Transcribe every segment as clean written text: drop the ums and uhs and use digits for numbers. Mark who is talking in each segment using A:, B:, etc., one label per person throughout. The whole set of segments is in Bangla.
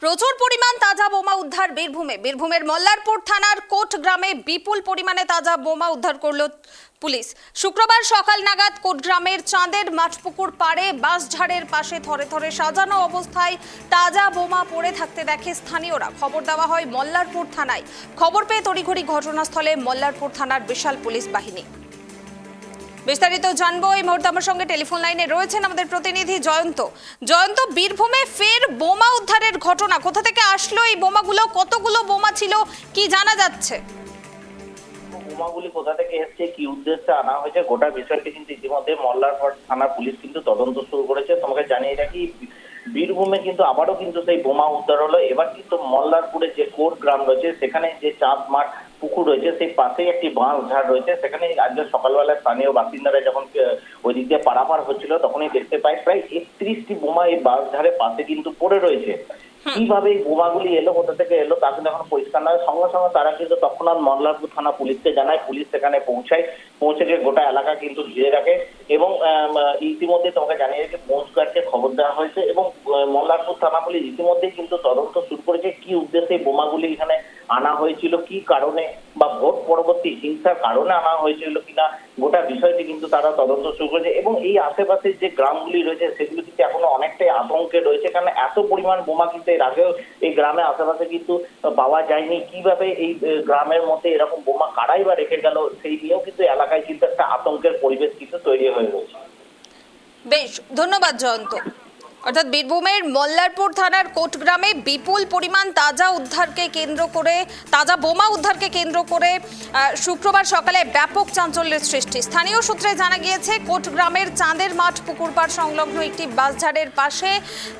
A: প্রচুর পরিমাণ তাজা বোমা উদ্ধার বীরভূমের মল্লারপুর থানার কোট গ্রামে বিপুল পরিমাণে তাজা বোমা উদ্ধার করল পুলিশ। শুক্রবার সকাল নাগাদ কোট গ্রামের চাঁদের মাঠপুকুর পাড়ে বাঁশঝাড়ের পাশে থরে থরে সাজানো অবস্থায় তাজা বোমা পড়ে থাকতে দেখে স্থানীয়রা। খবর দেওয়া হয় মল্লারপুর থানায়। খবর পেয়ে তড়িঘড়ি ঘটনাস্থলে মল্লারপুর থানার বিশাল পুলিশ বাহিনী। বিস্তারিত জানবো এই মুহূর্তে আমার সঙ্গে টেলিফোন লাইনে রয়েছেন আমাদের প্রতিনিধি জয়ন্ত। বীরভূমে ফের বোমা উদ্ধারের ঘটনা, কোথা থেকে আসলো এই বোমাগুলো, কতগুলো বোমা ছিল, কি জানা যাচ্ছে?
B: বোমাগুলি কোথা থেকে এসছে, কি উদ্দেশ্যে আনা হয়েছে, গোটা বিষয়টি কিন্তু ইতিমধ্যে মল্লারপুর থানা পুলিশ কিন্তু তদন্ত শুরু করেছে। তোমাকে জানিয়ে রাখি, বীরভূমে কিন্তু আবারও কিন্তু সেই বোমা উদ্ধার হলো। এবার কিন্তু মল্লারপুরে যে কোট গ্রাম রয়েছে, সেখানে যে চাঁদ মাঠ পুকুর রয়েছে, সেই পাশেই একটি বাঁশ ঝাড় রয়েছে। সেখানে আজকে সকালবেলা স্থানীয় বাসিন্দারা যখন ওই দিক দিয়ে পারাপার হচ্ছিল, তখনই দেখতে পায় প্রায় 31টি বোমা এই বাঁশ ঝাড়ের পাশে কিন্তু পড়ে রয়েছে। কিভাবে এই বোমাগুলি এলো, কোথা থেকে এলো, তা কিন্তু এখন পরিষ্কার নয়। সঙ্গে সঙ্গে তারা কিন্তু তৎক্ষণাৎ মল্লারপুর থানা পুলিশকে জানায়। পুলিশ সেখানে পৌঁছে গিয়ে গোটা এলাকা কিন্তু ঘিরে রাখে এবং ইতিমধ্যে তোমাকে জানিয়ে রেখে কোস্টগার্ডকে খবর দেওয়া হয়েছে এবং মল্লারপুর থানা পুলিশ ইতিমধ্যেই কিন্তু তদন্ত শুরু করেছে। কি উদ্দেশ্যে বোমাগুলি এখানে আনা হয়েছিল, কি কারণে, বা ভোট পরবর্তী হিংসার কারণে আনা হয়েছিল কিনা, গোটা বিষয়টি কিন্তু তারা তদন্ত শুরু করেছে। এবং এই আশেপাশের যে গ্রামগুলি রয়েছে, সেগুলি কিন্তু এখনো অনেকটাই আতঙ্কে রয়েছে, কারণ এত পরিমাণ বোমা কিন্তু এর আগেও এই গ্রামে আশেপাশে কিন্তু পাওয়া যায়নি। কিভাবে এই গ্রামের মধ্যে এরকম বোমা কারাই বা রেখে গেল, সেই নিয়েও কিন্তু এলাকায় কিন্তু একটা আতঙ্কের পরিবেশ কিন্তু তৈরি হয়ে রয়েছে।
A: বেশ, ধন্যবাদ জয়ন্ত। অর্থাৎ বীরভূমের মল্লারপুর থানার কোটগ্রামে বিপুল পরিমাণ তাজা বোমা উদ্ধারকে কেন্দ্র করে শুক্রবার সকালে ব্যাপক চাঞ্চল্যের সৃষ্টি। স্থানীয় সূত্রে জানা গিয়েছে, কোটগ্রামের চাঁদের মাঠ পুকুর পাড় সংলগ্ন একটি বাঁশঝাড়ের পাশে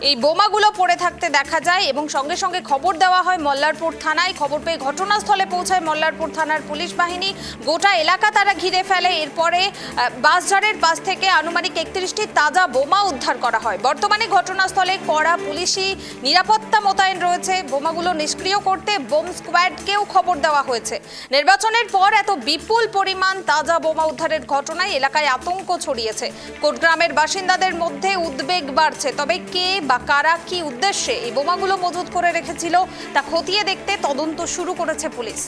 A: এই বোমাগুলো পড়ে থাকতে দেখা যায় এবং সঙ্গে সঙ্গে খবর দেওয়া হয় মল্লারপুর থানায়। খবর পেয়ে ঘটনাস্থলে পৌঁছায় মল্লারপুর থানার পুলিশ বাহিনী। গোটা এলাকা তারা ঘিরে ফেলে। এরপরে বাঁশঝাড়ের পাশ থেকে আনুমানিক 31টি তাজা বোমা উদ্ধার করা হয়। বর্তমানে ঘটনাস্থলে কড়া পুলিশি নিরাপত্তা মোতায়েন রয়েছে। বোমাগুলো নিষ্ক্রিয় করতে বোম স্কোয়াডকেও খবর দেওয়া হয়েছে। নির্বাচনের পর এত বিপুল পরিমাণ তাজা বোমা উদ্ধারের ঘটনায় এলাকায় আতঙ্ক ছড়িয়েছে। কোটগ্রামের বাসিন্দাদের মধ্যে উদ্বেগ বাড়ছে। তবে কে বা কারা কি উদ্দেশ্যে এই বোমাগুলো মজুত করে রেখেছিল তা খতিয়ে দেখতে তদন্ত শুরু করেছে পুলিশ।